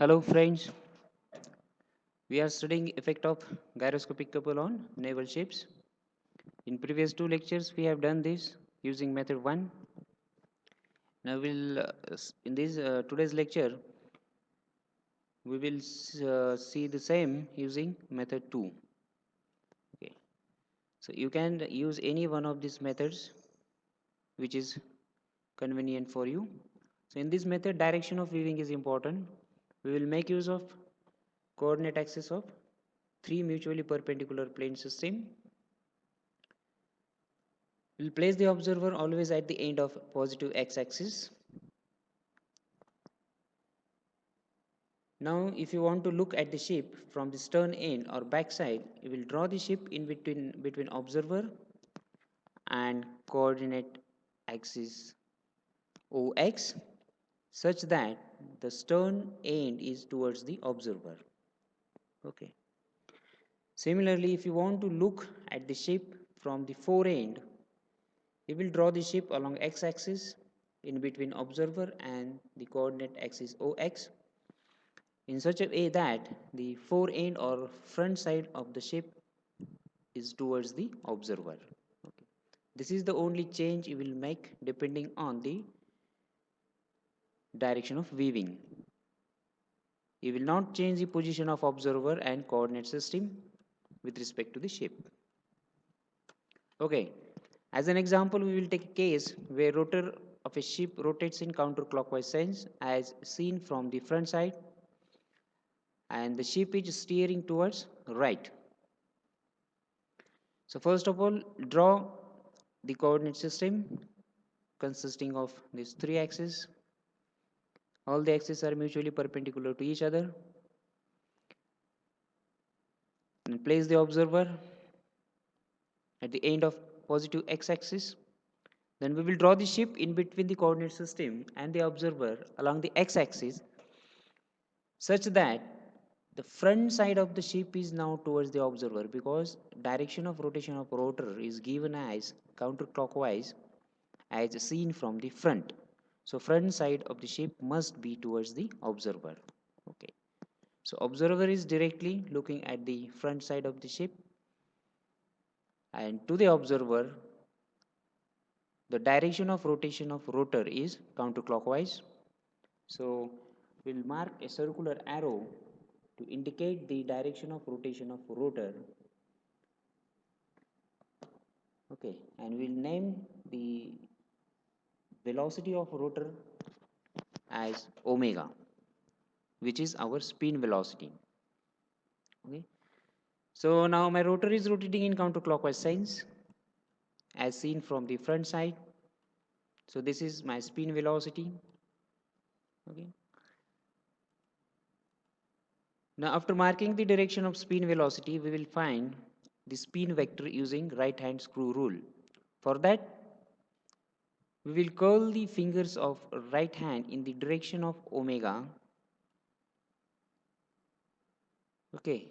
Hello friends, we are studying effect of gyroscopic couple on naval ships. In previous two lectures we have done this using method 1. Now in this today's lecture we will see the same using method 2. Okay. So you can use any one of these methods which is convenient for you. So in this method direction of weaving is important. We will make use of coordinate axis of three mutually perpendicular plane system. We'll place the observer always at the end of positive x-axis. Now if you want to look at the ship from the stern end or back side, you will draw the ship in between observer and coordinate axis OX such that the stern end is towards the observer. Okay. Similarly, if you want to look at the ship from the fore end, you will draw the ship along x-axis in between observer and the coordinate axis OX in such a way that the fore end or front side of the ship is towards the observer. Okay. This is the only change you will make depending on the direction of weaving. You will not change the position of observer and coordinate system with respect to the ship. Okay, as an example, we will take a case where rotor of a ship rotates in counterclockwise sense as seen from the front side and the ship is steering towards right. So first of all, draw the coordinate system consisting of these three axes. All the axes are mutually perpendicular to each other. And place the observer at the end of positive x-axis. Then we will draw the ship in between the coordinate system and the observer along the x-axis such that the front side of the ship is now towards the observer because direction of rotation of rotor is given as counterclockwise as seen from the front. So front side of the ship must be towards the observer. Okay. So observer is directly looking at the front side of the ship and to the observer the direction of rotation of rotor is counterclockwise. So we'll mark a circular arrow to indicate the direction of rotation of rotor. Okay, and we'll name the velocity of rotor as omega, which is our spin velocity. Okay, so now my rotor is rotating in counterclockwise sense as seen from the front side. So this is my spin velocity. Okay, now after marking the direction of spin velocity, we will find the spin vector using right hand screw rule. For that, we will curl the fingers of right hand in the direction of omega. Okay,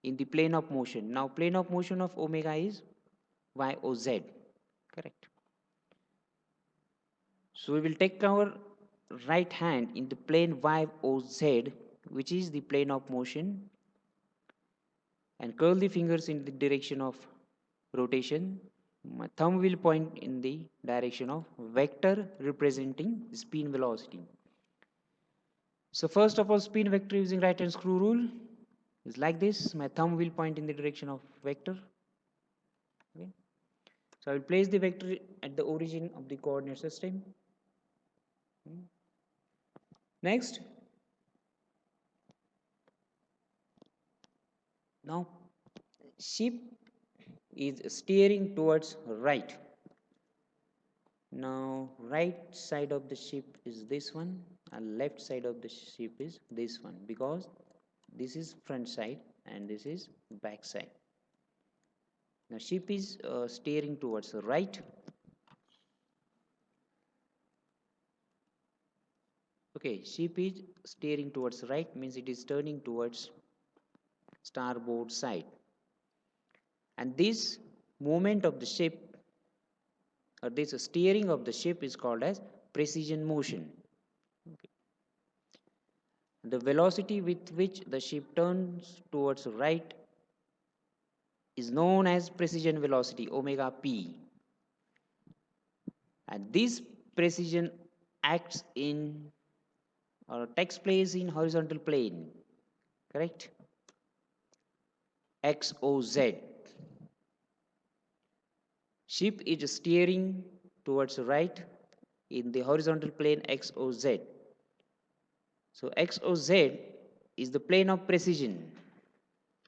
in the plane of motion. Now plane of motion of omega is YOZ, correct. So we will take our right hand in the plane YOZ, which is the plane of motion, and curl the fingers in the direction of rotation. My thumb will point in the direction of vector representing the spin velocity. So first of all, spin vector using right hand screw rule is like this. My thumb will point in the direction of vector. Okay. So I will place the vector at the origin of the coordinate system. Next, now ship is steering towards right. Now right side of the ship is this one and left side of the ship is this one because this is front side and this is back side. Now ship is steering towards right. Okay, ship is steering towards right means it is turning towards starboard side. And this movement of the ship or this steering of the ship is called as precision motion. Okay. the velocity with which the ship turns towards right is known as precision velocity, omega p. And this precision acts in or takes place in horizontal plane, correct? XOZ. Ship is steering towards right in the horizontal plane XOZ. So XOZ is the plane of precision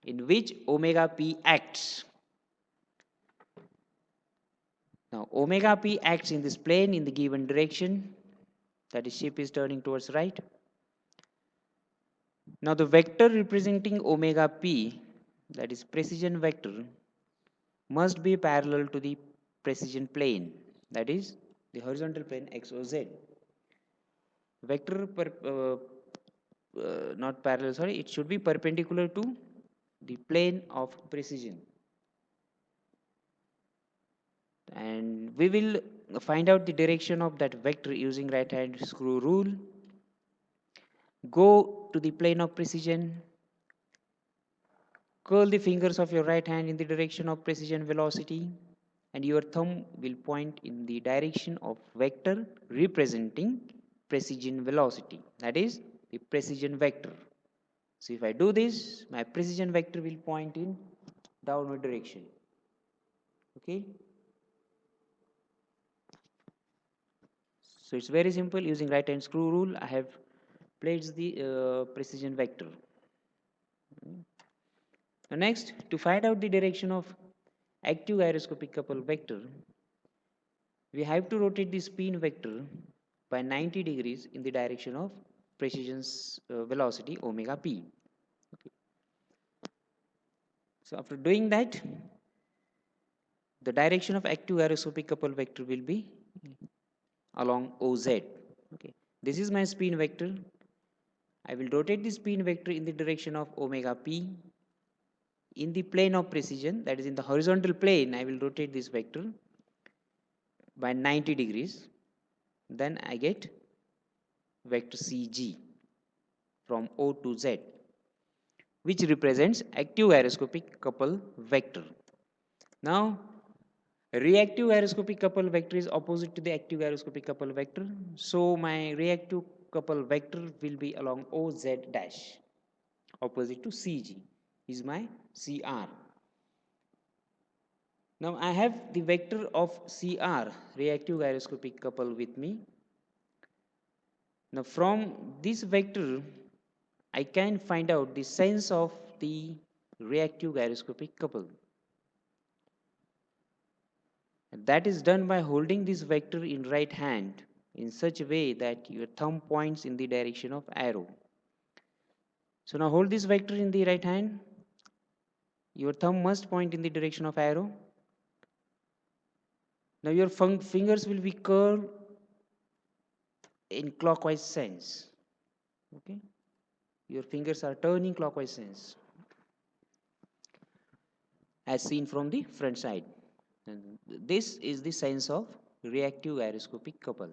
in which omega p acts. Now omega p acts in this plane in the given direction, that is ship is turning towards right. Now the vector representing omega p, that is precision vector, must be parallel to the precision plane, that is the horizontal plane XOZ. Vector not parallel, sorry, it should be perpendicular to the plane of precision. And we will find out the direction of that vector using right hand screw rule. Go to the plane of precision, curl the fingers of your right hand in the direction of precision velocity, and your thumb will point in the direction of vector representing precision velocity, that is the precision vector. So if I do this, my precision vector will point in downward direction. Okay. So it's very simple. Using right hand screw rule, I have placed the precision vector. Now next, to find out the direction of active gyroscopic couple vector, we have to rotate the spin vector by 90 degrees in the direction of precision velocity omega p. Okay. So after doing that, the direction of active gyroscopic couple vector will be along OZ. Okay. This is my spin vector. I will rotate the spin vector in the direction of omega p in the plane of precision, that is in the horizontal plane. I will rotate this vector by 90 degrees. Then I get vector CG from O to Z, which represents active gyroscopic couple vector. Now reactive gyroscopic couple vector is opposite to the active gyroscopic couple vector, so my reactive couple vector will be along OZ dash, opposite to CG is my CR. Now I have the vector of CR, reactive gyroscopic couple, with me. Now from this vector I can find out the sense of the reactive gyroscopic couple. And that is done by holding this vector in right hand in such a way that your thumb points in the direction of arrow. So now hold this vector in the right hand. Your thumb must point in the direction of arrow. Now your fingers will be curled in clockwise sense. Okay, your fingers are turning clockwise sense as seen from the front side. And this is the sense of reactive gyroscopic couple.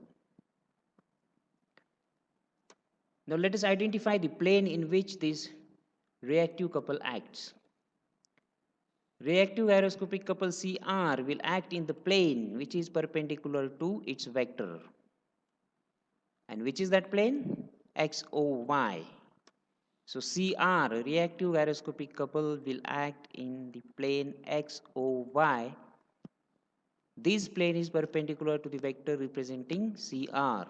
Now let us identify the plane in which this reactive couple acts. Reactive gyroscopic couple CR will act in the plane which is perpendicular to its vector. And which is that plane? XOY. So CR, reactive gyroscopic couple, will act in the plane XOY. This plane is perpendicular to the vector representing CR.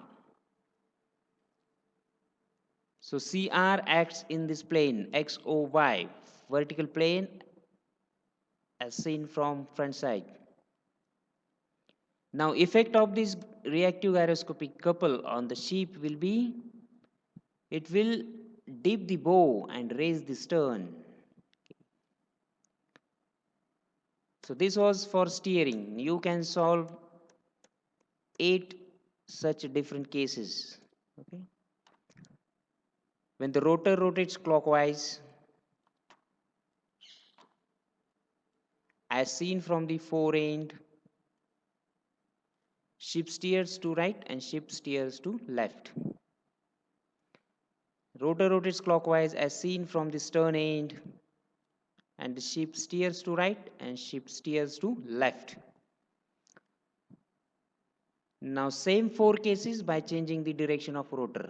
So CR acts in this plane XOY, vertical plane as seen from front side. Now effect of this reactive gyroscopic couple on the ship will be, it will dip the bow and raise the stern. So this was for steering. You can solve 8 such different cases. Okay. When the rotor rotates clockwise, as seen from the fore end, ship steers to right and ship steers to left. Rotor rotates clockwise as seen from the stern end, and the ship steers to right and ship steers to left. Now same four cases by changing the direction of rotor.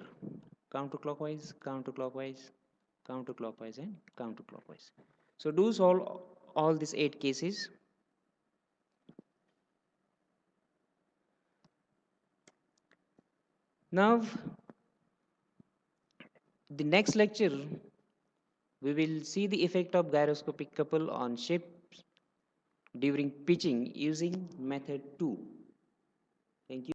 Counterclockwise, counterclockwise, counterclockwise and counterclockwise. So do solve all these 8 cases. Now the next lecture we will see the effect of gyroscopic couple on ships during pitching using method 2. Thank you.